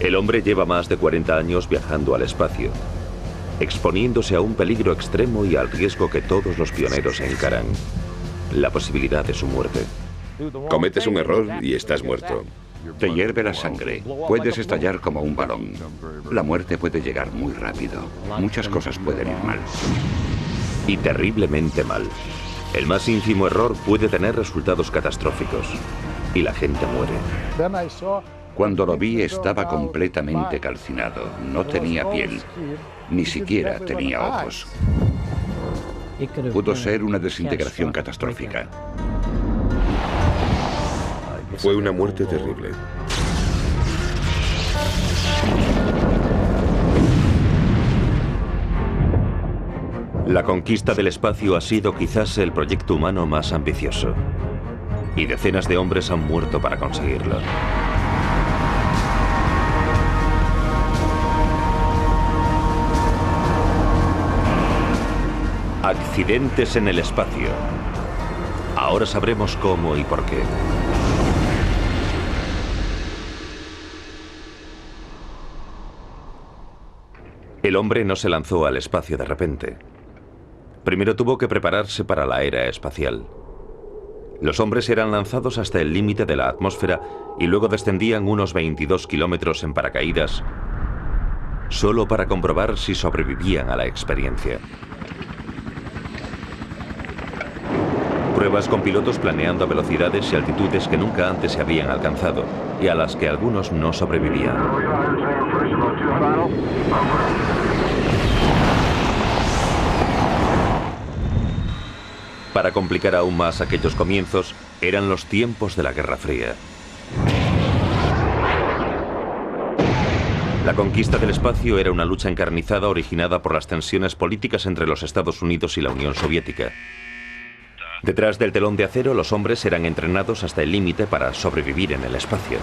El hombre lleva más de 40 años viajando al espacio, exponiéndose a un peligro extremo y al riesgo que todos los pioneros encaran, la posibilidad de su muerte. Cometes un error y estás muerto. Te hierve la sangre. Puedes estallar como un balón. La muerte puede llegar muy rápido. Muchas cosas pueden ir mal. Y terriblemente mal. El más ínfimo error puede tener resultados catastróficos. Y la gente muere. Cuando lo vi estaba completamente calcinado. No tenía piel. Ni siquiera tenía ojos. Pudo ser una desintegración catastrófica. Fue una muerte terrible. La conquista del espacio ha sido quizás el proyecto humano más ambicioso. Y decenas de hombres han muerto para conseguirlo. Accidentes en el espacio. Ahora sabremos cómo y por qué. El hombre no se lanzó al espacio de repente. Primero tuvo que prepararse para la era espacial. Los hombres eran lanzados hasta el límite de la atmósfera y luego descendían unos 22 kilómetros en paracaídas, solo para comprobar si sobrevivían a la experiencia. Pruebas con pilotos planeando a velocidades y altitudes que nunca antes se habían alcanzado y a las que algunos no sobrevivían. Para complicar aún más aquellos comienzos, eran los tiempos de la Guerra Fría. La conquista del espacio era una lucha encarnizada originada por las tensiones políticas entre los Estados Unidos y la Unión Soviética. Detrás del telón de acero, los hombres eran entrenados hasta el límite para sobrevivir en el espacio.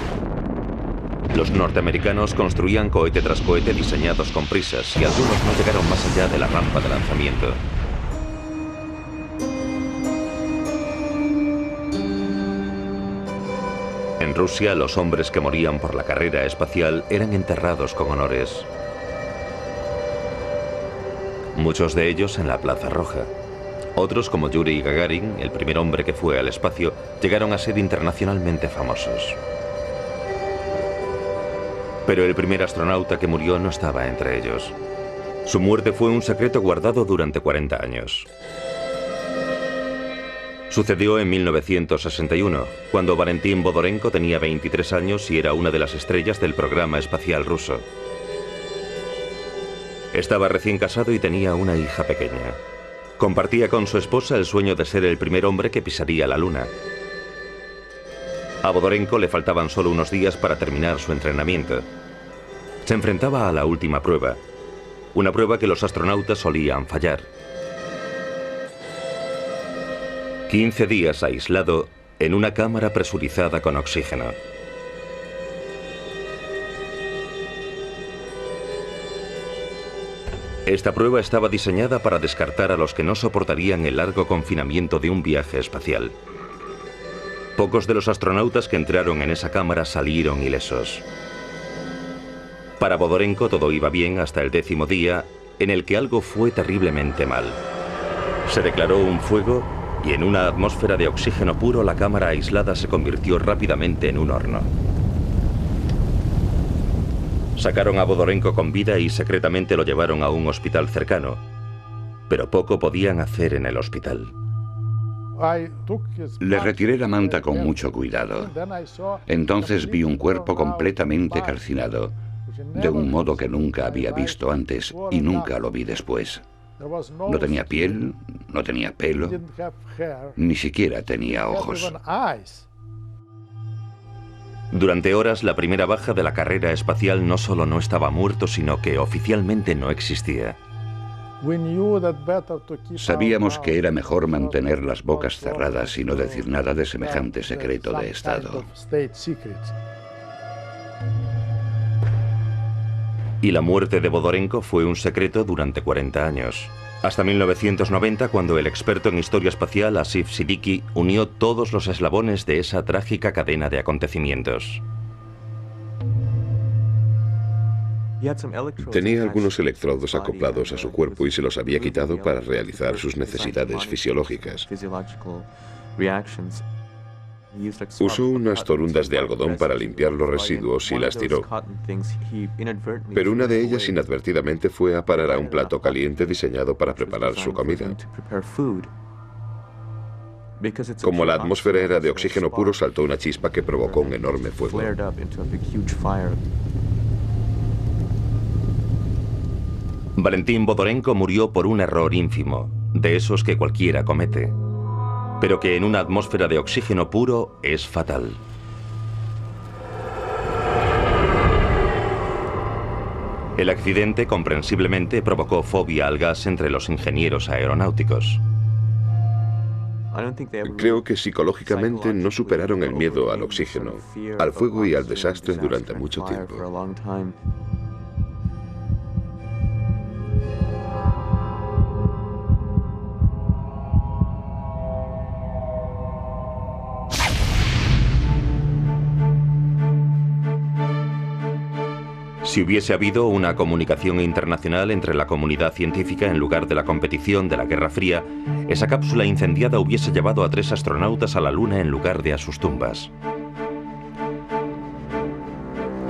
Los norteamericanos construían cohete tras cohete diseñados con prisas y algunos no llegaron más allá de la rampa de lanzamiento. En Rusia, los hombres que morían por la carrera espacial eran enterrados con honores. Muchos de ellos en la Plaza Roja. Otros, como Yuri Gagarin, el primer hombre que fue al espacio, llegaron a ser internacionalmente famosos. Pero el primer astronauta que murió no estaba entre ellos. Su muerte fue un secreto guardado durante 40 años. Sucedió en 1961, cuando Valentín Vodorenko tenía 23 años y era una de las estrellas del programa espacial ruso. Estaba recién casado y tenía una hija pequeña. Compartía con su esposa el sueño de ser el primer hombre que pisaría la Luna. A Vodorenko le faltaban solo unos días para terminar su entrenamiento. Se enfrentaba a la última prueba, una prueba que los astronautas solían fallar. 15 días aislado en una cámara presurizada con oxígeno. Esta prueba estaba diseñada para descartar a los que no soportarían el largo confinamiento de un viaje espacial. Pocos de los astronautas que entraron en esa cámara salieron ilesos. Para Vodorenko todo iba bien hasta el 10º día, en el que algo fue terriblemente mal. Se declaró un fuego y en una atmósfera de oxígeno puro la cámara aislada se convirtió rápidamente en un horno. Sacaron a Vodorenko con vida y secretamente lo llevaron a un hospital cercano, pero poco podían hacer en el hospital. Le retiré la manta con mucho cuidado. Entonces vi un cuerpo completamente calcinado, de un modo que nunca había visto antes y nunca lo vi después. No tenía piel, no tenía pelo, ni siquiera tenía ojos. Durante horas, la primera baja de la carrera espacial no solo no estaba muerto, sino que oficialmente no existía. Sabíamos que era mejor mantener las bocas cerradas y no decir nada de semejante secreto de Estado. Y la muerte de Vodorenko fue un secreto durante 40 años. Hasta 1990, cuando el experto en historia espacial Asif Siddiqui unió todos los eslabones de esa trágica cadena de acontecimientos. Tenía algunos electrodos acoplados a su cuerpo y se los había quitado para realizar sus necesidades fisiológicas. Usó unas torundas de algodón para limpiar los residuos y las tiró. Pero una de ellas inadvertidamente fue a parar a un plato caliente diseñado para preparar su comida. Como la atmósfera era de oxígeno puro, saltó una chispa que provocó un enorme fuego. Valentín Bodorenko murió por un error ínfimo, de esos que cualquiera comete, pero que en una atmósfera de oxígeno puro es fatal. El accidente, comprensiblemente, provocó fobia al gas entre los ingenieros aeronáuticos. Creo que psicológicamente no superaron el miedo al oxígeno, al fuego y al desastre durante mucho tiempo. Si hubiese habido una comunicación internacional entre la comunidad científica en lugar de la competición de la Guerra Fría, esa cápsula incendiada hubiese llevado a 3 astronautas a la Luna en lugar de a sus tumbas.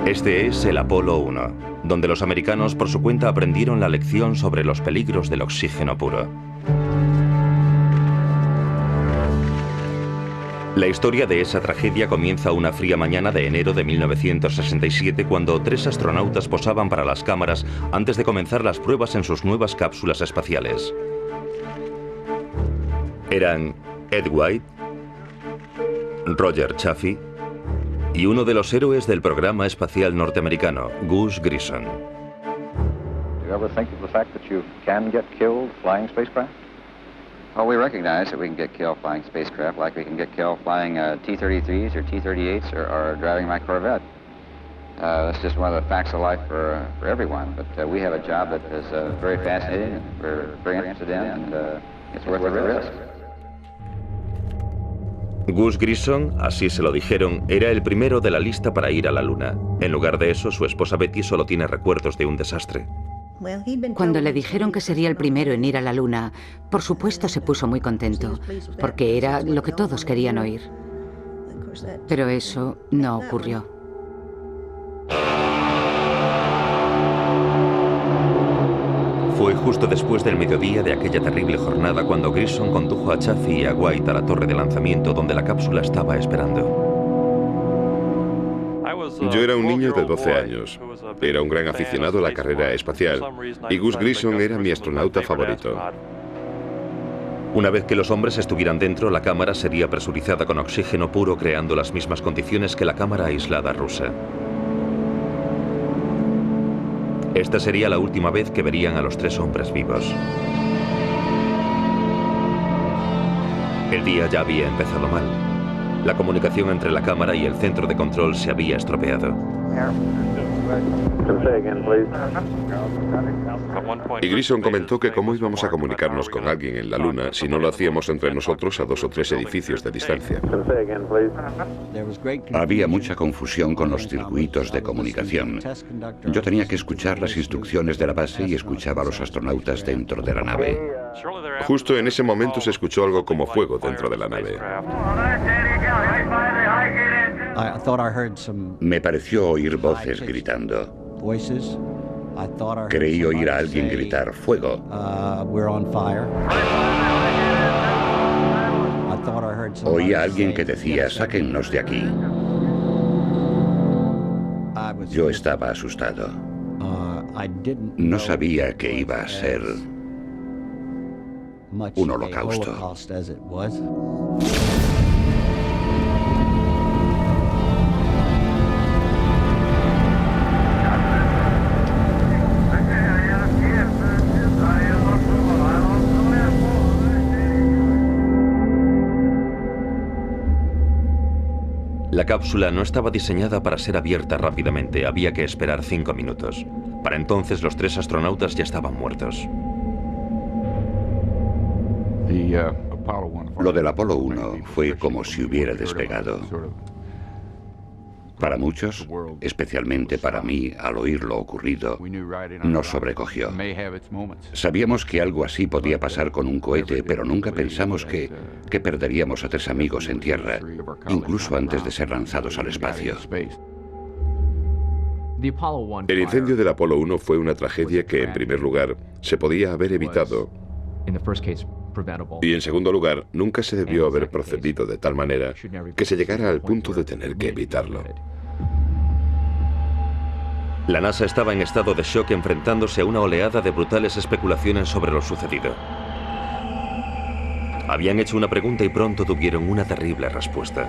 Este es el Apolo 1, donde los americanos por su cuenta aprendieron la lección sobre los peligros del oxígeno puro. La historia de esa tragedia comienza una fría mañana de enero de 1967 cuando 3 astronautas posaban para las cámaras antes de comenzar las pruebas en sus nuevas cápsulas espaciales. Eran Ed White, Roger Chaffee y uno de los héroes del programa espacial norteamericano, Gus Grissom. Do you ever think of the fact that you can get killed flying spacecraft? Well, we recognize that we can get killed flying spacecraft, like we can get killed flying T-33s or T-38s or driving my Corvette. That's just one of the facts of life for everyone. But we have a job that is very fascinating and we're very interested in, and it's worth the risk. Gus Grissom, así se lo dijeron, era el primero de la lista para ir a la Luna. En lugar de eso, su esposa Betty solo tiene recuerdos de un desastre. Cuando le dijeron que sería el primero en ir a la Luna, por supuesto se puso muy contento, porque era lo que todos querían oír. Pero eso no ocurrió. Fue justo después del mediodía de aquella terrible jornada cuando Grissom condujo a Chaffee y a White a la torre de lanzamiento donde la cápsula estaba esperando. Yo era un niño de 12 años. Era un gran aficionado a la carrera espacial y Gus Grissom era mi astronauta favorito. Una vez que los hombres estuvieran dentro, la cámara sería presurizada con oxígeno puro, creando las mismas condiciones que la cámara aislada rusa. Esta sería la última vez que verían a los 3 hombres vivos. El día ya había empezado mal. La comunicación entre la cámara y el centro de control se había estropeado. Y Grissom comentó que cómo íbamos a comunicarnos con alguien en la Luna si no lo hacíamos entre nosotros a 2 o 3 edificios de distancia. Había mucha confusión con los circuitos de comunicación. Yo tenía que escuchar las instrucciones de la base y escuchaba a los astronautas dentro de la nave. Justo en ese momento se escuchó algo como fuego dentro de la nave. Me pareció oír voces gritando. Creí oír a alguien gritar ¡fuego! Oí a alguien que decía ¡sáquennos de aquí! Yo estaba asustado. No sabía que iba a ser un holocausto. La cápsula no estaba diseñada para ser abierta rápidamente, había que esperar 5 minutos. Para entonces los 3 astronautas ya estaban muertos. Lo del Apolo 1 fue como si hubiera despegado. Para muchos, especialmente para mí, al oír lo ocurrido, nos sobrecogió. Sabíamos que algo así podía pasar con un cohete, pero nunca pensamos que perderíamos a 3 amigos en tierra, incluso antes de ser lanzados al espacio. El incendio del Apolo 1 fue una tragedia que, en primer lugar, se podía haber evitado. Y en segundo lugar, nunca se debió haber procedido de tal manera que se llegara al punto de tener que evitarlo. La NASA estaba en estado de shock enfrentándose a una oleada de brutales especulaciones sobre lo sucedido. Habían hecho una pregunta y pronto tuvieron una terrible respuesta.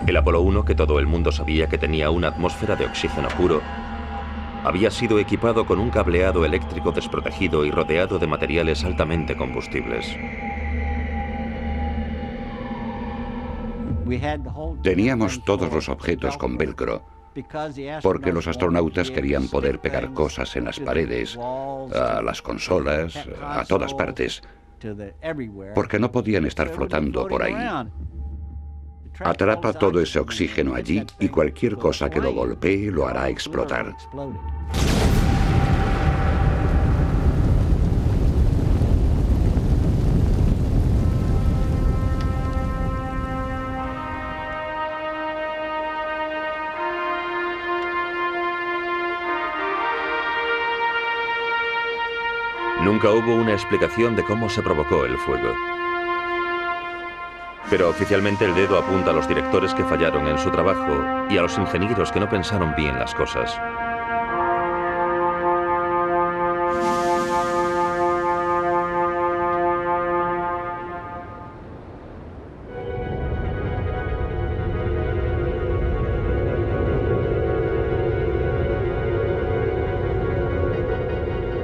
El Apolo 1, que todo el mundo sabía que tenía una atmósfera de oxígeno puro, había sido equipado con un cableado eléctrico desprotegido y rodeado de materiales altamente combustibles. Teníamos todos los objetos con velcro, porque los astronautas querían poder pegar cosas en las paredes, a las consolas, a todas partes, porque no podían estar flotando por ahí. Atrapa todo ese oxígeno allí y cualquier cosa que lo golpee lo hará explotar. Nunca hubo una explicación de cómo se provocó el fuego. Pero oficialmente el dedo apunta a los directores que fallaron en su trabajo y a los ingenieros que no pensaron bien las cosas.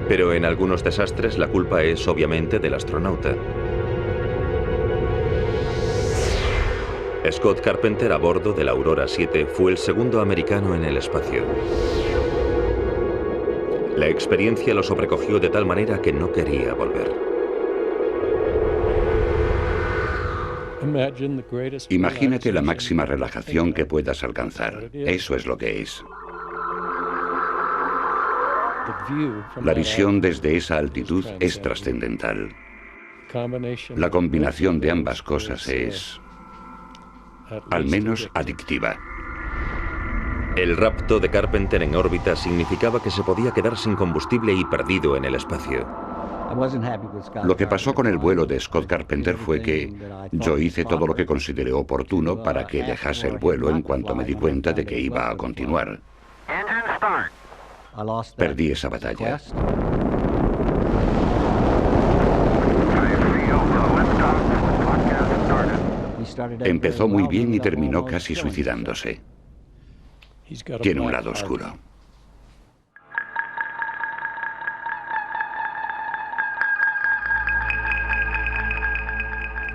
Pero en algunos desastres la culpa es obviamente del astronauta. Scott Carpenter, a bordo de la Aurora 7, fue el segundo americano en el espacio. La experiencia lo sobrecogió de tal manera que no quería volver. Imagínate la máxima relajación que puedas alcanzar. Eso es lo que es. La visión desde esa altitud es trascendental. La combinación de ambas cosas es, al menos, adictiva. El rapto de Carpenter en órbita significaba que se podía quedar sin combustible y perdido en el espacio. Lo que pasó con el vuelo de Scott Carpenter fue que yo hice todo lo que consideré oportuno para que dejase el vuelo en cuanto me di cuenta de que iba a continuar. Perdí esa batalla. Empezó muy bien y terminó casi suicidándose. Tiene un lado oscuro.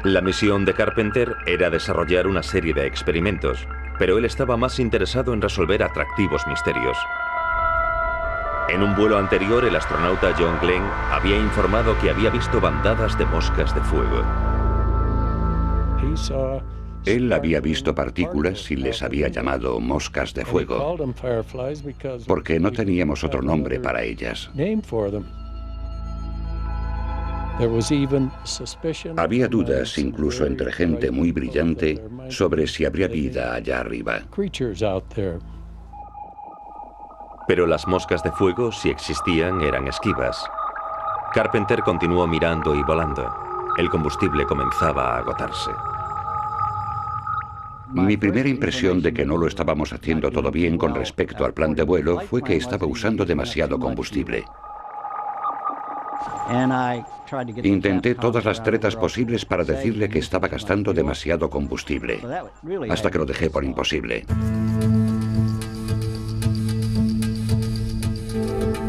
La misión de Carpenter era desarrollar una serie de experimentos, pero él estaba más interesado en resolver atractivos misterios. En un vuelo anterior, el astronauta John Glenn había informado que había visto bandadas de moscas de fuego. Él había visto partículas y les había llamado moscas de fuego, porque no teníamos otro nombre para ellas. Había dudas, incluso entre gente muy brillante, sobre si habría vida allá arriba. Pero las moscas de fuego, si existían, eran esquivas. Carpenter continuó mirando y volando. El combustible comenzaba a agotarse. Mi primera impresión de que no lo estábamos haciendo todo bien con respecto al plan de vuelo fue que estaba usando demasiado combustible. Intenté todas las tretas posibles para decirle que estaba gastando demasiado combustible, hasta que lo dejé por imposible.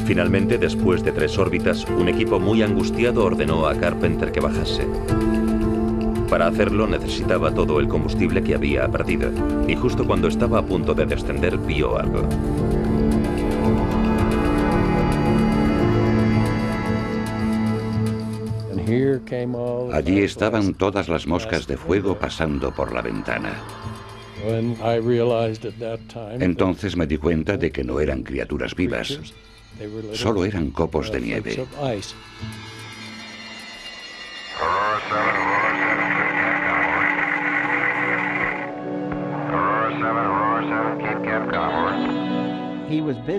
Finalmente, después de 3 órbitas, un equipo muy angustiado ordenó a Carpenter que bajase. Para hacerlo necesitaba todo el combustible que había perdido, y justo cuando estaba a punto de descender vio algo. Allí estaban todas las moscas de fuego pasando por la ventana. Entonces me di cuenta de que no eran criaturas vivas, solo eran copos de nieve.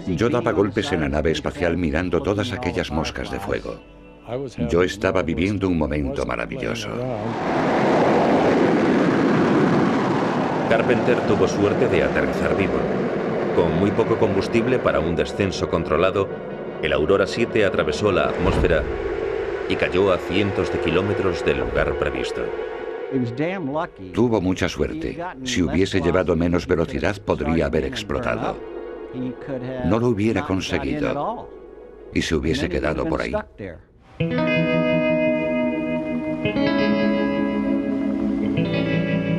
Yo daba golpes en la nave espacial mirando todas aquellas moscas de fuego. Yo estaba viviendo un momento maravilloso. Carpenter tuvo suerte de aterrizar vivo. Con muy poco combustible para un descenso controlado, el Aurora 7 atravesó la atmósfera y cayó a cientos de kilómetros del lugar previsto. Tuvo mucha suerte. Si hubiese llevado menos velocidad, podría haber explotado. No lo hubiera conseguido y se hubiese quedado por ahí.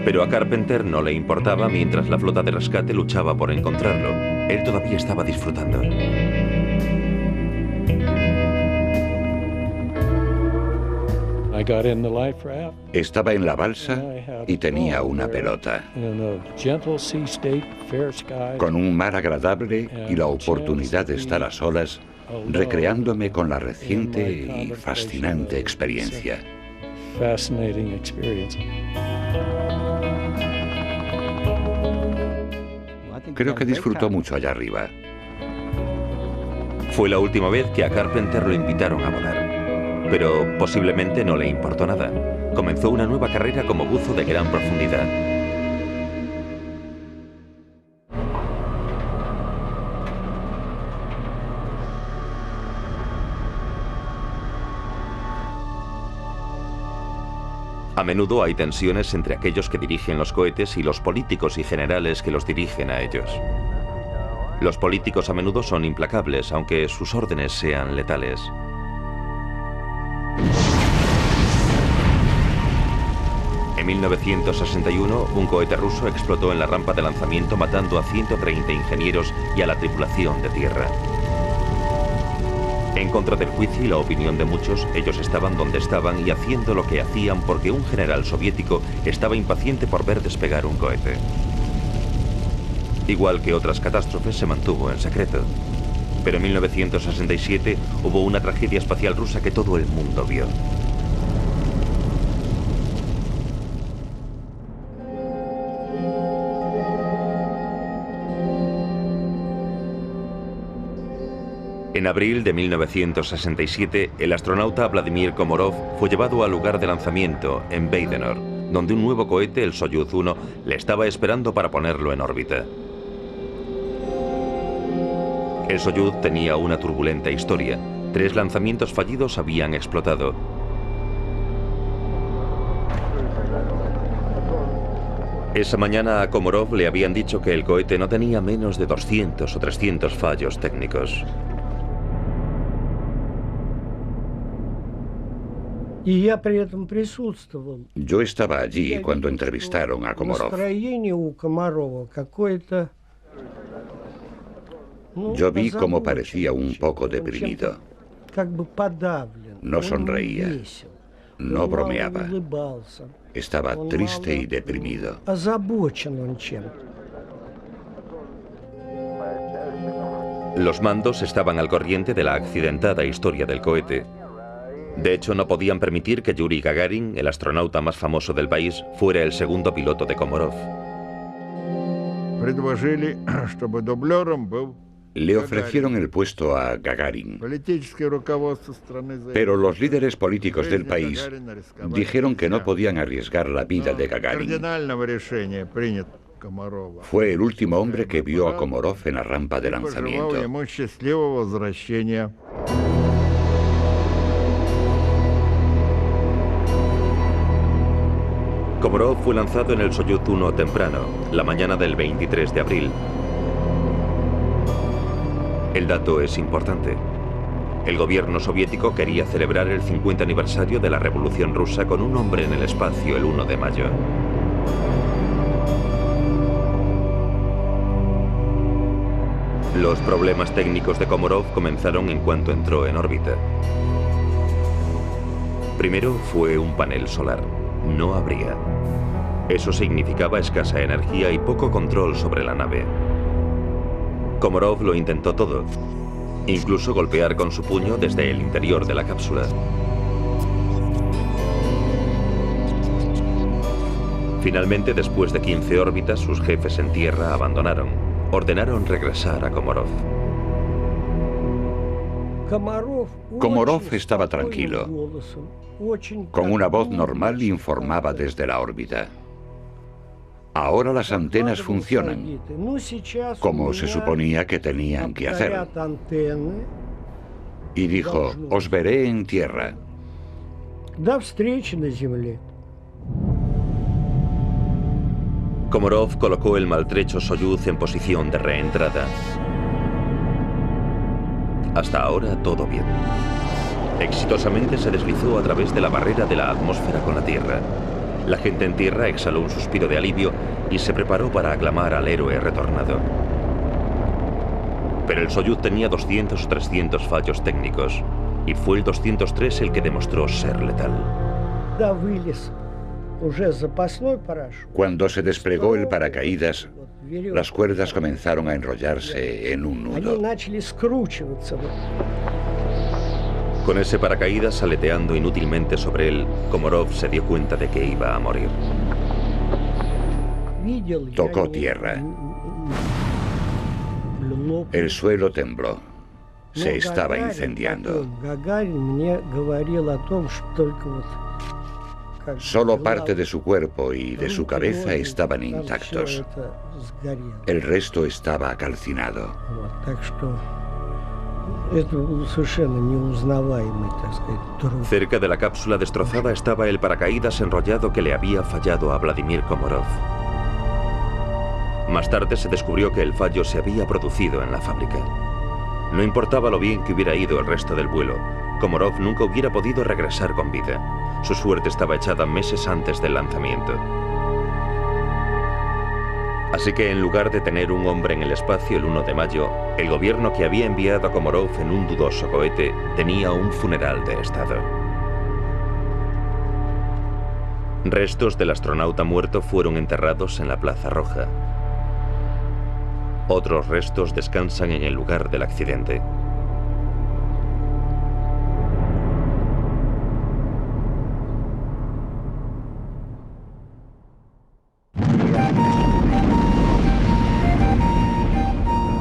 Pero a Carpenter no le importaba mientras la flota de rescate luchaba por encontrarlo. Él todavía estaba disfrutando. Estaba en la balsa y tenía una pelota. Con un mar agradable y la oportunidad de estar a solas, recreándome con la reciente y fascinante experiencia. Creo que disfrutó mucho allá arriba. Fue la última vez que a Carpenter lo invitaron a volar. Pero posiblemente no le importó nada. Comenzó una nueva carrera como buzo de gran profundidad. A menudo hay tensiones entre aquellos que dirigen los cohetes y los políticos y generales que los dirigen a ellos. Los políticos a menudo son implacables, aunque sus órdenes sean letales. En 1961, un cohete ruso explotó en la rampa de lanzamiento matando a 130 ingenieros y a la tripulación de tierra. En contra del juicio y la opinión de muchos, ellos estaban donde estaban y haciendo lo que hacían porque un general soviético estaba impaciente por ver despegar un cohete. Igual que otras catástrofes, se mantuvo en secreto. Pero en 1967 hubo una tragedia espacial rusa que todo el mundo vio. En abril de 1967, el astronauta Vladimir Komorov fue llevado al lugar de lanzamiento, en Baikonur, donde un nuevo cohete, el Soyuz 1, le estaba esperando para ponerlo en órbita. El Soyuz tenía una turbulenta historia. 3 lanzamientos fallidos habían explotado. Esa mañana a Komorov le habían dicho que el cohete no tenía menos de 200 o 300 fallos técnicos. Yo estaba allí cuando entrevistaron a Komorov. Yo vi cómo parecía un poco deprimido. No sonreía, no bromeaba. Estaba triste y deprimido. Los mandos estaban al corriente de la accidentada historia del cohete. De hecho, no podían permitir que Yuri Gagarin, el astronauta más famoso del país, fuera el segundo piloto de Komorov. Le ofrecieron el puesto a Gagarin, pero los líderes políticos del país dijeron que no podían arriesgar la vida de Gagarin. Fue el último hombre que vio a Komorov en la rampa de lanzamiento. Komorov fue lanzado en el Soyuz 1 temprano, la mañana del 23 de abril. El dato es importante. El gobierno soviético quería celebrar el 50 aniversario de la Revolución Rusa con un hombre en el espacio el 1 de mayo. Los problemas técnicos de Komorov comenzaron en cuanto entró en órbita. Primero fue un panel solar. No habría. Eso significaba escasa energía y poco control sobre la nave. Komarov lo intentó todo, incluso golpear con su puño desde el interior de la cápsula. Finalmente, después de 15 órbitas, sus jefes en tierra abandonaron. Ordenaron regresar a Komarov. Komarov estaba tranquilo. Con una voz normal informaba desde la órbita. Ahora las antenas funcionan, como se suponía que tenían que hacer. Y dijo, os veré en tierra. Komarov colocó el maltrecho Soyuz en posición de reentrada. Hasta ahora todo bien. Exitosamente se deslizó a través de la barrera de la atmósfera con la Tierra. La gente en tierra exhaló un suspiro de alivio y se preparó para aclamar al héroe retornado. Pero el Soyuz tenía 200 o 300 fallos técnicos y fue el 203 el que demostró ser letal. Cuando se desplegó el paracaídas, las cuerdas comenzaron a enrollarse en un nudo. Con ese paracaídas aleteando inútilmente sobre él, Komarov se dio cuenta de que iba a morir. Tocó tierra. El suelo tembló. Se estaba incendiando. Solo parte de su cuerpo y de su cabeza estaban intactos. El resto estaba calcinado. Cerca de la cápsula destrozada estaba el paracaídas enrollado que le había fallado a Vladimir Komarov. Más tarde se descubrió que el fallo se había producido en la fábrica. No importaba lo bien que hubiera ido el resto del vuelo, Komarov nunca hubiera podido regresar con vida. Su suerte estaba echada meses antes del lanzamiento. Así que en lugar de tener un hombre en el espacio el 1 de mayo, el gobierno que había enviado a Komarov en un dudoso cohete tenía un funeral de Estado. Restos del astronauta muerto fueron enterrados en la Plaza Roja. Otros restos descansan en el lugar del accidente.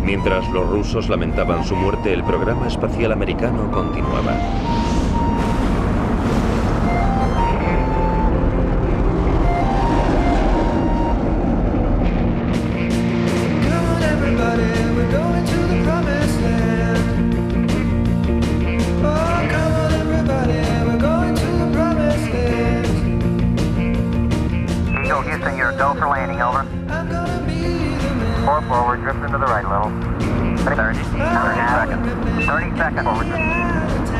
Mientras los rusos lamentaban su muerte, el programa espacial americano continuaba. Forward, drift into the right a little. 30 seconds. 30 seconds. Forward.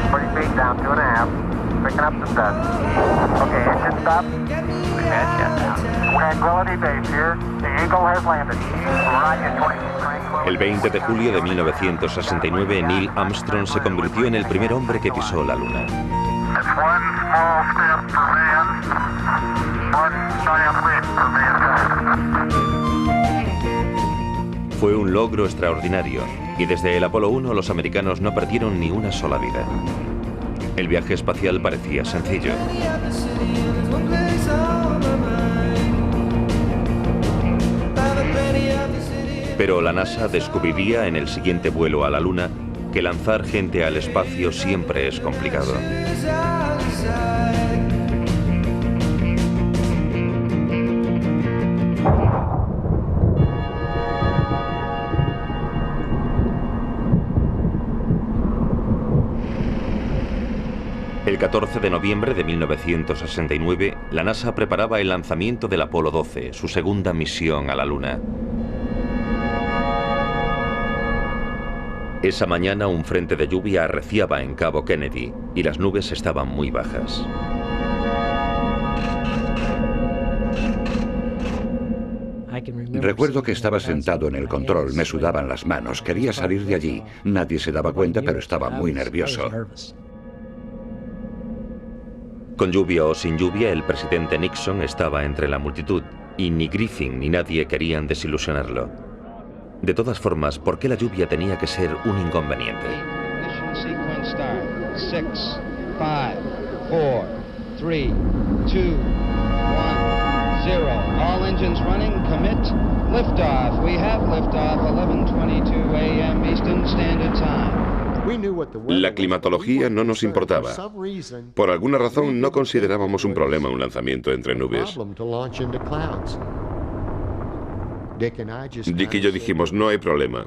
30 feet down, 2.5. Picking up some dust. Okay, engine stop. Tranquility Base here. The Eagle has landed. Roger, 20. El 20 de julio de 1969, Neil Armstrong se convirtió en el primer hombre que pisó la Luna. It's one small step for man, one giant leap for mankind. Fue un logro extraordinario, y desde el Apolo 1 los americanos no perdieron ni una sola vida. El viaje espacial parecía sencillo. Pero la NASA descubriría en el siguiente vuelo a la Luna que lanzar gente al espacio siempre es complicado. El 14 de noviembre de 1969, la NASA preparaba el lanzamiento del Apolo 12, su segunda misión a la Luna. Esa mañana un frente de lluvia arreciaba en Cabo Kennedy y las nubes estaban muy bajas. Recuerdo que estaba sentado en el control, me sudaban las manos, quería salir de allí. Nadie se daba cuenta, pero estaba muy nervioso. Con lluvia o sin lluvia, el presidente Nixon estaba entre la multitud y ni Griffin ni nadie querían desilusionarlo. De todas formas, ¿por qué la lluvia tenía que ser un inconveniente? 6, 5, 4, 3, 2, 1, 0. All engines running, commit, liftoff. We have liftoff, 11:22 a.m. Eastern Standard Time. La climatología no nos importaba. Por alguna razón no considerábamos un problema un lanzamiento entre nubes. Dick y yo dijimos, no hay problema.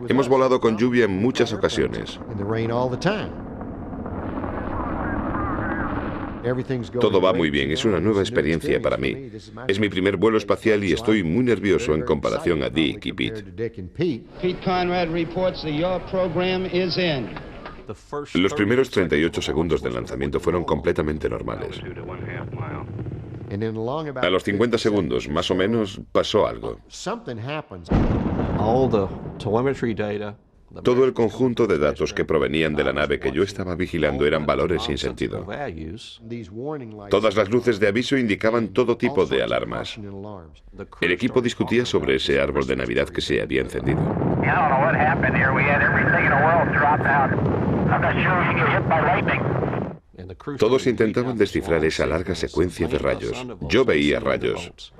Hemos volado con lluvia en muchas ocasiones. Todo va muy bien, es una nueva experiencia para mí. Es mi primer vuelo espacial y estoy muy nervioso en comparación a Dick y Pete. Pete Conrad reports that your program is in. Los primeros 38 segundos del lanzamiento fueron completamente normales. A los 50 segundos, más o menos, pasó algo. Todo el conjunto de datos que provenían de la nave que yo estaba vigilando eran valores sin sentido. Todas las luces de aviso indicaban todo tipo de alarmas. El equipo discutía sobre ese árbol de Navidad que se había encendido. Todos intentaban descifrar esa larga secuencia de rayos. Yo veía rayos.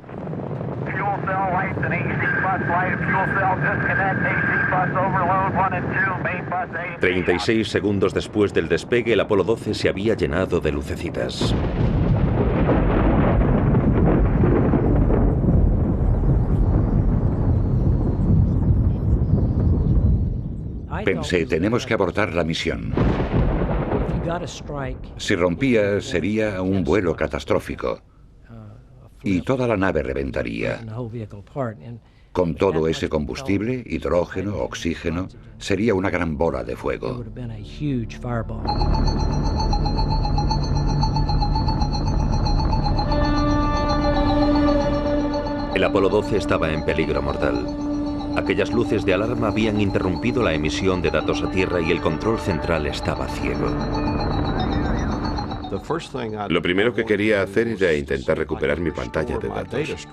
36 segundos después del despegue, el Apolo 12 se había llenado de lucecitas. Pensé, tenemos que abortar la misión. Si rompía, sería un vuelo catastrófico. Y toda la nave reventaría. Con todo ese combustible, hidrógeno, oxígeno, sería una gran bola de fuego. El Apolo 12 estaba en peligro mortal. Aquellas luces de alarma habían interrumpido la emisión de datos a Tierra y el control central estaba ciego. Lo primero que quería hacer era intentar recuperar mi pantalla de datos.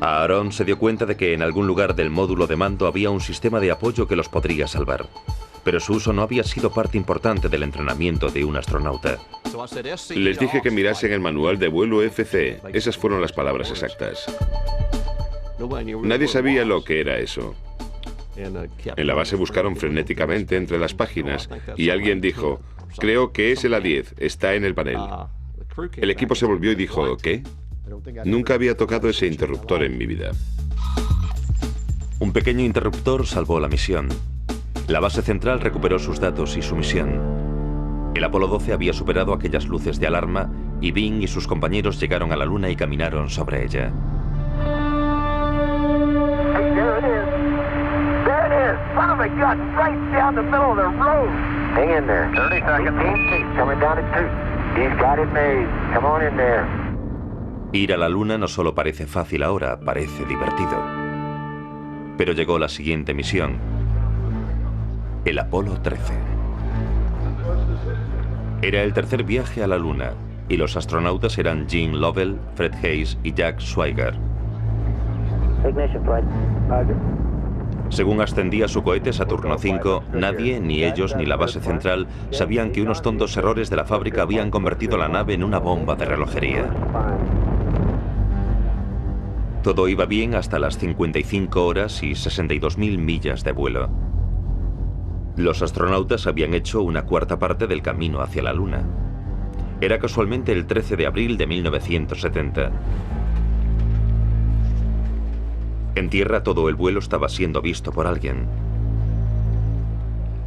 Aaron se dio cuenta de que en algún lugar del módulo de mando había un sistema de apoyo que los podría salvar. Pero su uso no había sido parte importante del entrenamiento de un astronauta. Les dije que mirasen el manual de vuelo FC. Esas fueron las palabras exactas. Nadie sabía lo que era eso. En la base buscaron frenéticamente entre las páginas y alguien dijo, creo que es el A10, está en el panel. El equipo se volvió y dijo, ¿qué? Nunca había tocado ese interruptor en mi vida. Un pequeño interruptor salvó la misión. La base central recuperó sus datos y su misión. El Apolo 12 había superado aquellas luces de alarma y Bing y sus compañeros llegaron a la Luna y caminaron sobre ella. Hang in there. 30 seconds. Coming down at 2. He's got it made. Come on in there. Ir a la Luna no solo parece fácil ahora, parece divertido. Pero llegó la siguiente misión. El Apolo 13. Era el tercer viaje a la Luna, y los astronautas eran Gene Lovell, Fred Haise y Jack Swigert. Ignition, Fred. Roger. Según ascendía su cohete Saturno V, nadie, ni ellos ni la base central, sabían que unos tontos errores de la fábrica habían convertido la nave en una bomba de relojería. Todo iba bien hasta las 55 horas y 62.000 millas de vuelo. Los astronautas habían hecho una cuarta parte del camino hacia la Luna. Era casualmente el 13 de abril de 1970. En tierra todo el vuelo estaba siendo visto por alguien.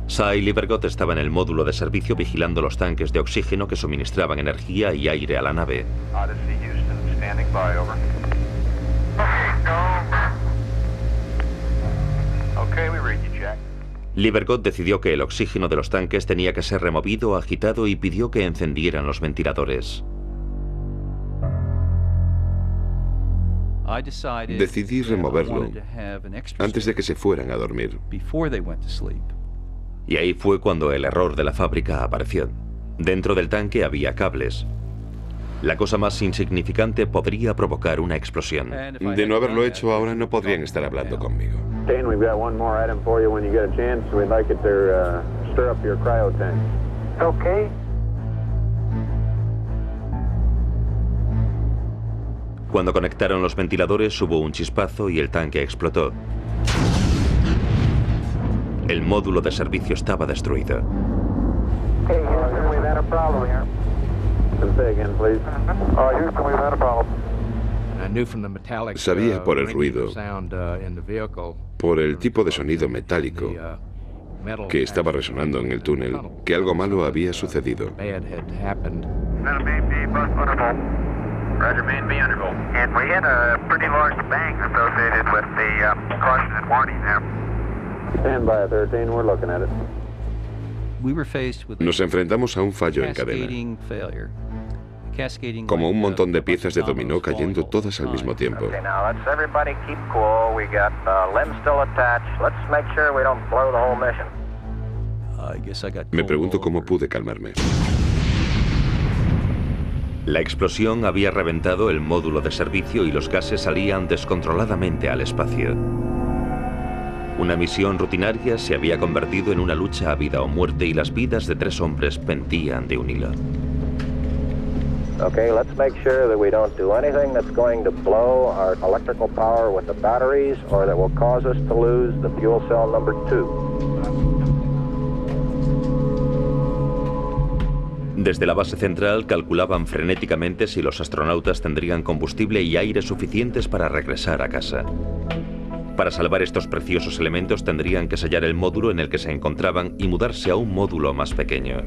Cy Livergott estaba en el módulo de servicio vigilando los tanques de oxígeno que suministraban energía y aire a la nave. Livergott decidió que el oxígeno de los tanques tenía que ser removido, agitado y pidió que encendieran los ventiladores. Decidí removerlo antes de que se fueran a dormir. Y ahí fue cuando el error de la fábrica apareció. Dentro del tanque había cables. La cosa más insignificante podría provocar una explosión. De no haberlo hecho, ahora no podrían estar hablando conmigo. Dane, we've got one more item for you when you get a chance. We'd like it to stir up your cryo tank. Okay. Cuando conectaron los ventiladores hubo un chispazo y el tanque explotó. El módulo de servicio estaba destruido. Hey, Houston, we've had a problem here. Say again, please. Houston, we've had a problem. Sabía por el ruido, por el tipo de sonido metálico que estaba resonando en el túnel, que algo malo había sucedido. Roger, main B undergo. And we had a pretty large bang associated with the caution and warning there. Stand by, 13, we're looking at it. Nos enfrentamos a un fallo en cadena, como un montón de piezas de dominó cayendo todas al mismo tiempo. Okay, now let's everybody keep cool. We got limbs still attached. Let's make sure we don't blow the whole mission. Me pregunto cómo pude calmarme. La explosión había reventado el módulo de servicio y los gases salían descontroladamente al espacio. Una misión rutinaria se había convertido en una lucha a vida o muerte y las vidas de 3 hombres pendían de un hilo. Okay, let's make sure that we don't do anything that's going to blow our electrical power with the batteries or that will cause us to lose the fuel cell number 2. Desde la base central calculaban frenéticamente si los astronautas tendrían combustible y aire suficientes para regresar a casa. Para salvar estos preciosos elementos tendrían que sellar el módulo en el que se encontraban y mudarse a un módulo más pequeño.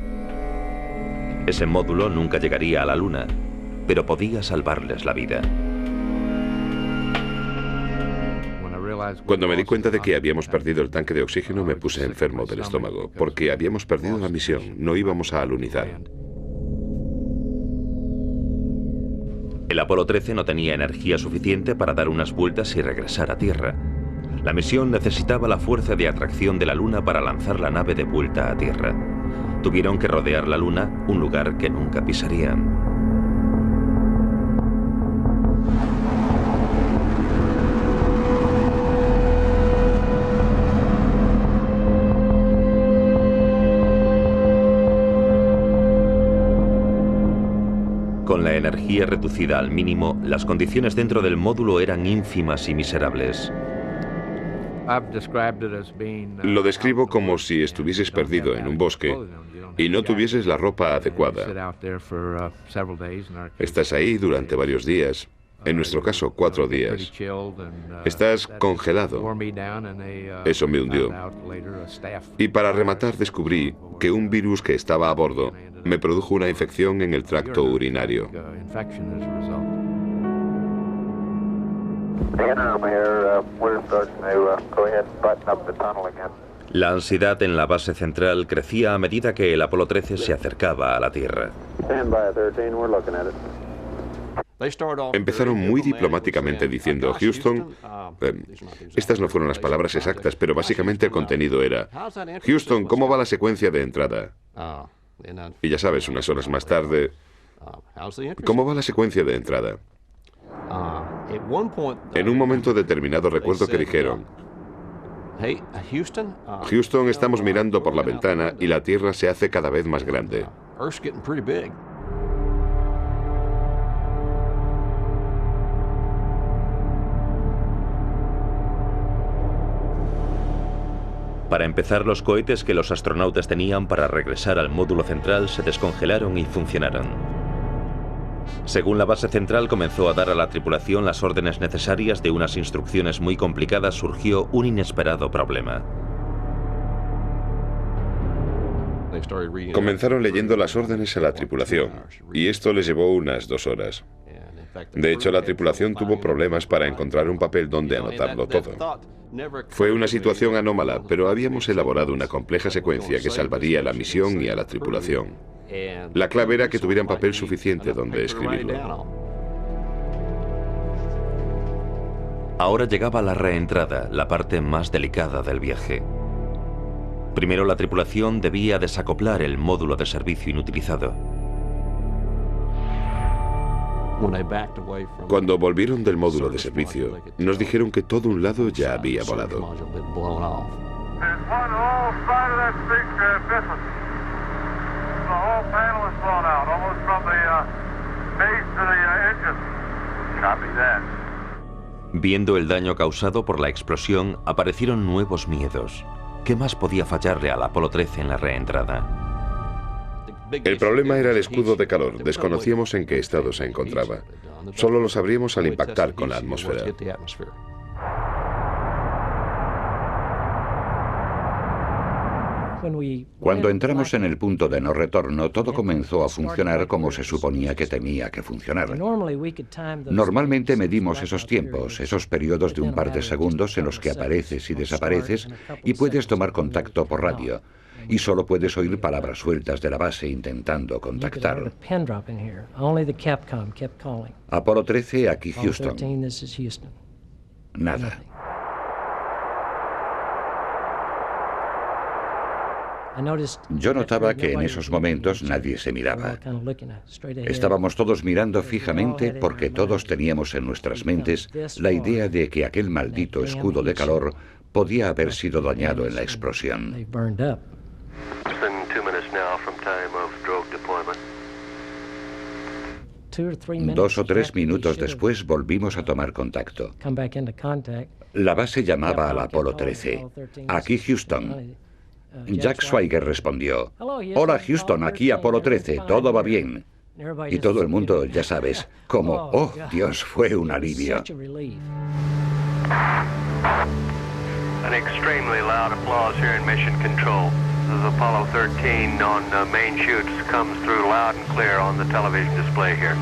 Ese módulo nunca llegaría a la Luna, pero podía salvarles la vida. Cuando me di cuenta de que habíamos perdido el tanque de oxígeno, me puse enfermo del estómago, porque habíamos perdido la misión, no íbamos a alunizar. El Apolo 13 no tenía energía suficiente para dar unas vueltas y regresar a Tierra. La misión necesitaba la fuerza de atracción de la Luna para lanzar la nave de vuelta a Tierra. Tuvieron que rodear la Luna, un lugar que nunca pisarían. Con la energía reducida al mínimo, las condiciones dentro del módulo eran ínfimas y miserables. Lo describo como si estuvieses perdido en un bosque y no tuvieses la ropa adecuada. Estás ahí durante varios días, en nuestro caso 4 días. Estás congelado. Eso me hundió. Y para rematar descubrí que un virus que estaba a bordo me produjo una infección en el tracto urinario. La ansiedad en la base central crecía a medida que el Apolo 13 se acercaba a la Tierra. Empezaron muy diplomáticamente diciendo, Houston, estas no fueron las palabras exactas, pero básicamente el contenido era, Houston, ¿cómo va la secuencia de entrada? Y ya sabes, unas horas más tarde, ¿cómo va la secuencia de entrada? En un momento determinado recuerdo que dijeron, Houston, estamos mirando por la ventana y la Tierra se hace cada vez más grande. Para empezar, los cohetes que los astronautas tenían para regresar al módulo central se descongelaron y funcionaron. Según la base central comenzó a dar a la tripulación las órdenes necesarias de unas instrucciones muy complicadas, surgió un inesperado problema. Comenzaron leyendo las órdenes a la tripulación, y esto les llevó unas 2 horas. De hecho, la tripulación tuvo problemas para encontrar un papel donde anotarlo todo. Fue una situación anómala, pero habíamos elaborado una compleja secuencia que salvaría a la misión y a la tripulación. La clave era que tuvieran papel suficiente donde escribirlo. Ahora llegaba la reentrada, la parte más delicada del viaje. Primero la tripulación debía desacoplar el módulo de servicio inutilizado. Cuando volvieron del módulo de servicio, nos dijeron que todo un lado ya había volado. Viendo el daño causado por la explosión, aparecieron nuevos miedos. ¿Qué más podía fallarle al Apolo 13 en la reentrada? El problema era el escudo de calor. Desconocíamos en qué estado se encontraba. Solo lo sabríamos al impactar con la atmósfera. Cuando entramos en el punto de no retorno, todo comenzó a funcionar como se suponía que tenía que funcionar. Normalmente medimos esos tiempos, esos periodos de un par de segundos en los que apareces y desapareces y puedes tomar contacto por radio. Y solo puedes oír palabras sueltas de la base intentando contactar. Apolo 13, aquí Houston. Nada. Yo notaba que en esos momentos nadie se miraba. Estábamos todos mirando fijamente porque todos teníamos en nuestras mentes la idea de que aquel maldito escudo de calor podía haber sido dañado en la explosión. 2 o 3 minutos después volvimos a tomar contacto. La base llamaba al Apolo 13. Aquí Houston. Jack Swigert respondió: hola Houston, aquí Apolo 13, todo va bien. Y todo el mundo, ya sabes, como, oh Dios, fue un alivio. An extremely loud applause here in Mission Control. This is Apollo 13 on main chutes, comes through loud and clear on the television display here.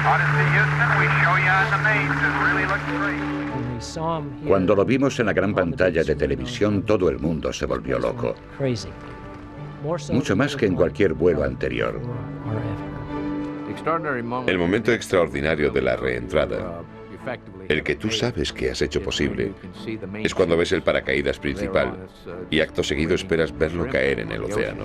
Odyssey Houston, we show you on the mains. It really looks great. Cuando lo vimos en la gran pantalla de televisión, todo el mundo se volvió loco. Mucho más que en cualquier vuelo anterior. El momento extraordinario de la reentrada, el que tú sabes que has hecho posible, es cuando ves el paracaídas principal y acto seguido esperas verlo caer en el océano.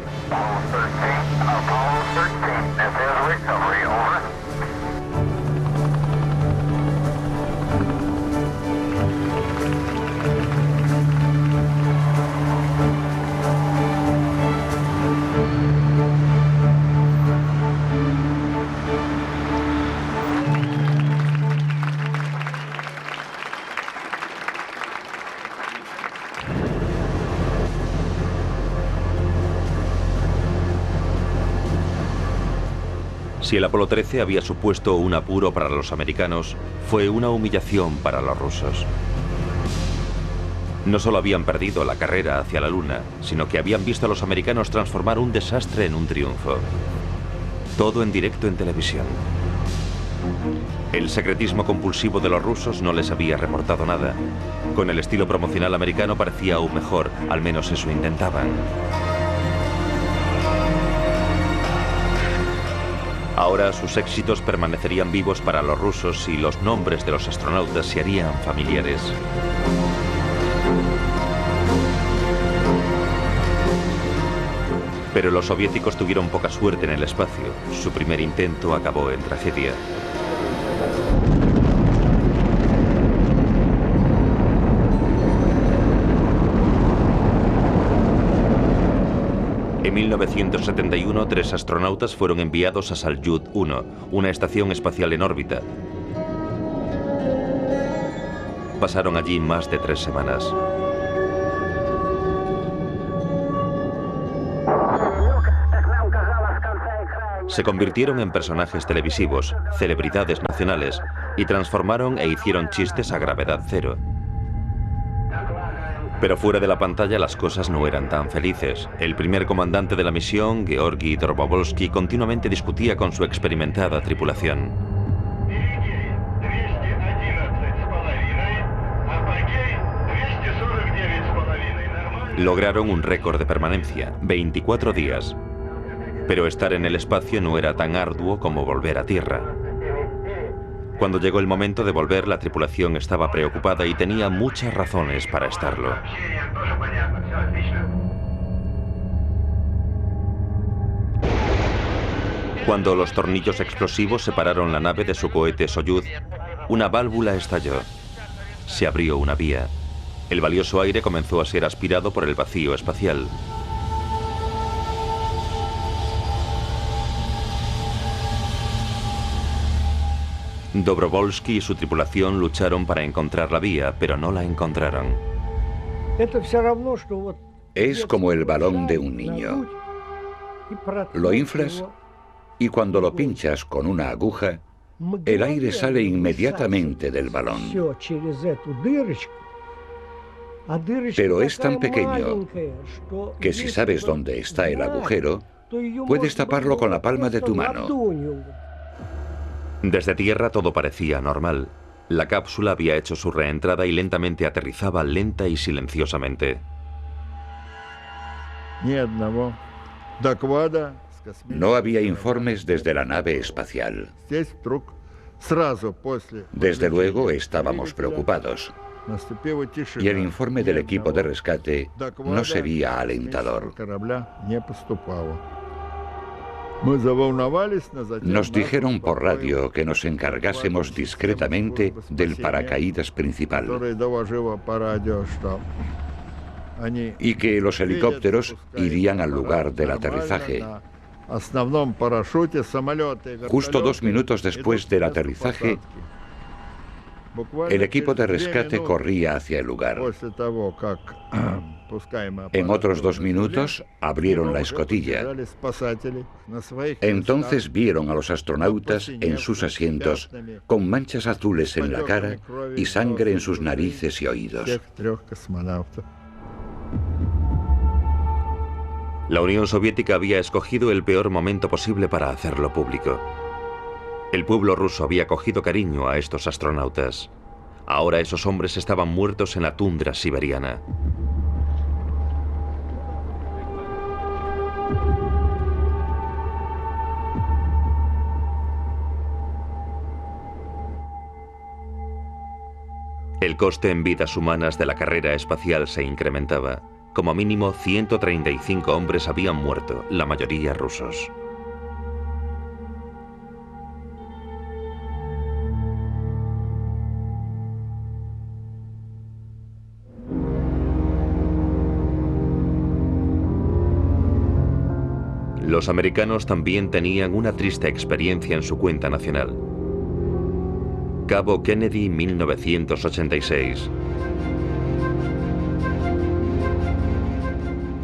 Si el Apolo 13 había supuesto un apuro para los americanos, fue una humillación para los rusos. No solo habían perdido la carrera hacia la Luna, sino que habían visto a los americanos transformar un desastre en un triunfo. Todo en directo en televisión. El secretismo compulsivo de los rusos no les había reportado nada. Con el estilo promocional americano parecía aún mejor, al menos eso intentaban. Ahora sus éxitos permanecerían vivos para los rusos y los nombres de los astronautas se harían familiares. Pero los soviéticos tuvieron poca suerte en el espacio. Su primer intento acabó en tragedia. En 1971, 3 astronautas fueron enviados a Salyut 1, una estación espacial en órbita. Pasaron allí más de 3 semanas. Se convirtieron en personajes televisivos, celebridades nacionales, y transformaron e hicieron chistes a gravedad cero. Pero fuera de la pantalla las cosas no eran tan felices. El primer comandante de la misión, Georgi Dobrovolsky, continuamente discutía con su experimentada tripulación. Lograron un récord de permanencia, 24 días. Pero estar en el espacio no era tan arduo como volver a Tierra. Cuando llegó el momento de volver, la tripulación estaba preocupada y tenía muchas razones para estarlo. Cuando los tornillos explosivos separaron la nave de su cohete Soyuz, una válvula estalló. Se abrió una vía. El valioso aire comenzó a ser aspirado por el vacío espacial. Dobrovolsky y su tripulación lucharon para encontrar la vía, pero no la encontraron. Es como el balón de un niño. Lo inflas y cuando lo pinchas con una aguja, el aire sale inmediatamente del balón. Pero es tan pequeño que si sabes dónde está el agujero, puedes taparlo con la palma de tu mano. Desde tierra todo parecía normal. La cápsula había hecho su reentrada y lentamente aterrizaba lenta y silenciosamente. No había informes desde la nave espacial. Desde luego estábamos preocupados. Y el informe del equipo de rescate no sería alentador. Nos dijeron por radio que nos encargásemos discretamente del paracaídas principal y que los helicópteros irían al lugar del aterrizaje. Justo 2 minutos después del aterrizaje, el equipo de rescate corría hacia el lugar. En otros 2 minutos abrieron la escotilla. Entonces vieron a los astronautas en sus asientos con manchas azules en la cara y sangre en sus narices y oídos. La Unión Soviética había escogido el peor momento posible para hacerlo público. El pueblo ruso había cogido cariño a estos astronautas. Ahora esos hombres estaban muertos en la tundra siberiana. El coste en vidas humanas de la carrera espacial se incrementaba. Como mínimo 135 hombres habían muerto, la mayoría rusos. Los americanos también tenían una triste experiencia en su cuenta nacional. Cabo Kennedy, 1986.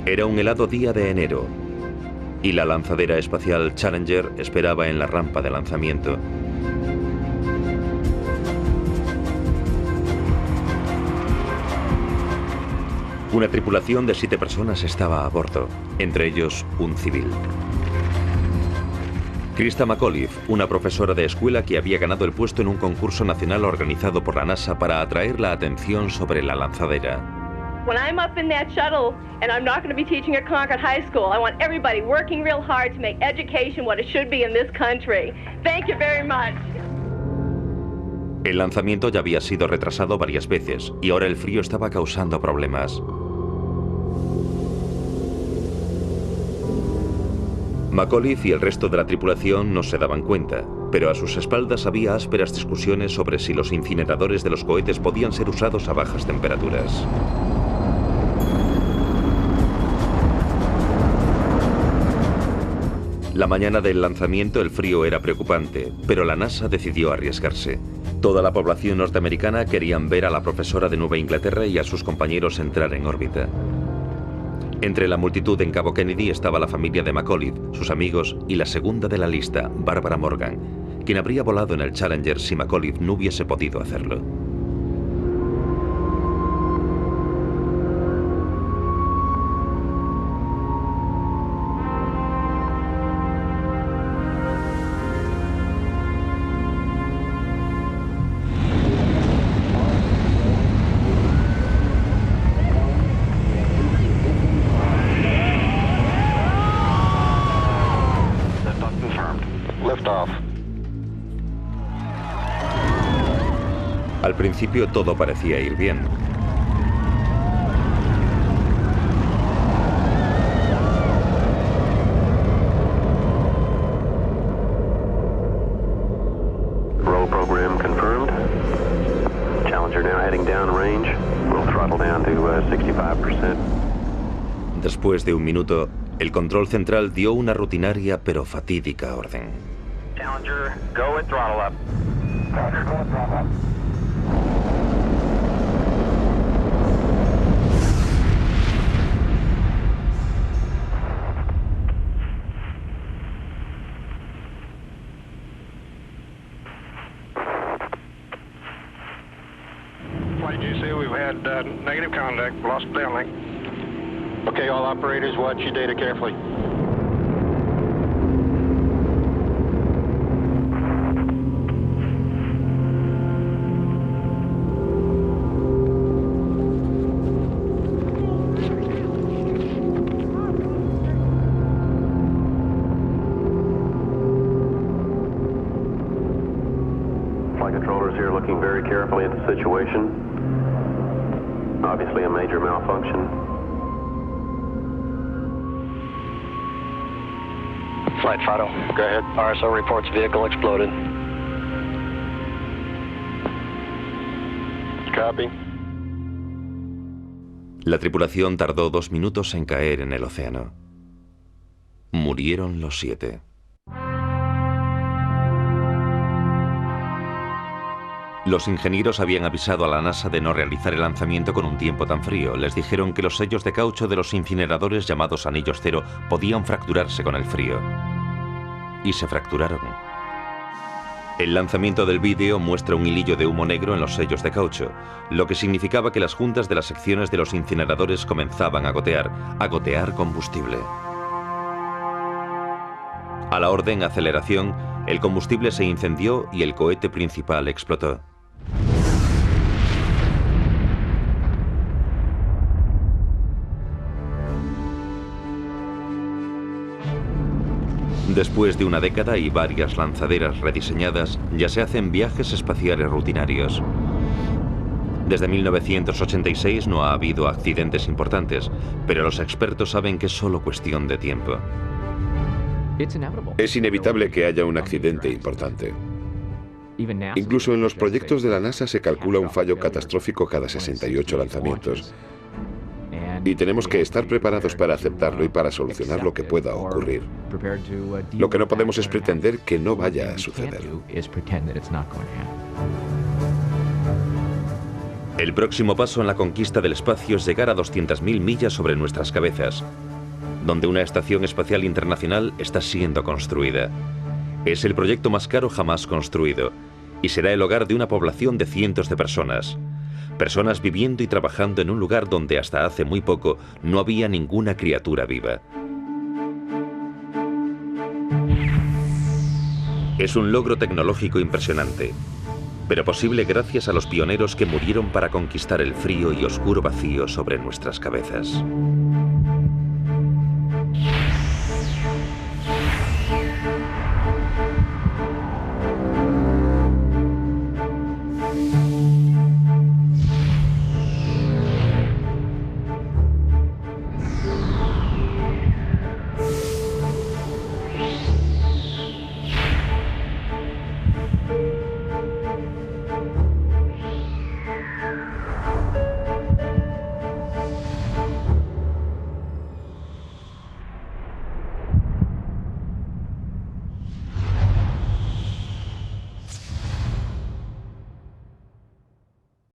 Era un helado día de enero y la lanzadera espacial Challenger esperaba en la rampa de lanzamiento. Una tripulación de 7 personas estaba a bordo, entre ellos un civil. Krista McAuliffe, una profesora de escuela que había ganado el puesto en un concurso nacional organizado por la NASA para atraer la atención sobre la lanzadera. When I'm up in that shuttle and I'm not going to be teaching at Concord High School, I want everybody working real hard to make education what it should be in this country. Thank you very much. El lanzamiento ya había sido retrasado varias veces y ahora el frío estaba causando problemas. McAuliffe y el resto de la tripulación no se daban cuenta, pero a sus espaldas había ásperas discusiones sobre si los incineradores de los cohetes podían ser usados a bajas temperaturas. La mañana del lanzamiento el frío era preocupante, pero la NASA decidió arriesgarse. Toda la población norteamericana querían ver a la profesora de Nueva Inglaterra y a sus compañeros entrar en órbita. Entre la multitud en Cabo Kennedy estaba la familia de McAuliffe, sus amigos y la segunda de la lista, Barbara Morgan, quien habría volado en el Challenger si McAuliffe no hubiese podido hacerlo. Al principio todo parecía ir bien. program confirmed. Challenger now heading downrange. We'll throttle down to 65%. Después de un minuto, el control central dio una rutinaria pero fatídica orden. Challenger, go and throttle up. Challenger, go and throttle up. Flight GC, we've had negative contact, lost downlink. Okay, all operators, watch your data carefully. Flight controllers here looking very carefully at the situation. Obviously a major malfunction. Flight Fido. Go ahead. RSO reports vehicle exploded. Copy. La tripulación tardó 2 minutos en caer en el océano. Murieron los 7. Los ingenieros habían avisado a la NASA de no realizar el lanzamiento con un tiempo tan frío. Les dijeron que los sellos de caucho de los incineradores llamados anillos cero podían fracturarse con el frío. Y se fracturaron. El lanzamiento del vídeo muestra un hilillo de humo negro en los sellos de caucho, lo que significaba que las juntas de las secciones de los incineradores comenzaban a gotear combustible. A la orden aceleración, el combustible se incendió y el cohete principal explotó. Después de una década y varias lanzaderas rediseñadas, ya se hacen viajes espaciales rutinarios. Desde 1986 no ha habido accidentes importantes, pero los expertos saben que es solo cuestión de tiempo. Es inevitable que haya un accidente importante. Incluso en los proyectos de la NASA se calcula un fallo catastrófico cada 68 lanzamientos. Y tenemos que estar preparados para aceptarlo y para solucionar lo que pueda ocurrir. Lo que no podemos es pretender que no vaya a suceder. El próximo paso en la conquista del espacio es llegar a 200.000 millas sobre nuestras cabezas, donde una estación espacial internacional está siendo construida. Es el proyecto más caro jamás construido y será el hogar de una población de cientos de personas. Personas viviendo y trabajando en un lugar donde hasta hace muy poco no había ninguna criatura viva. Es un logro tecnológico impresionante, pero posible gracias a los pioneros que murieron para conquistar el frío y oscuro vacío sobre nuestras cabezas.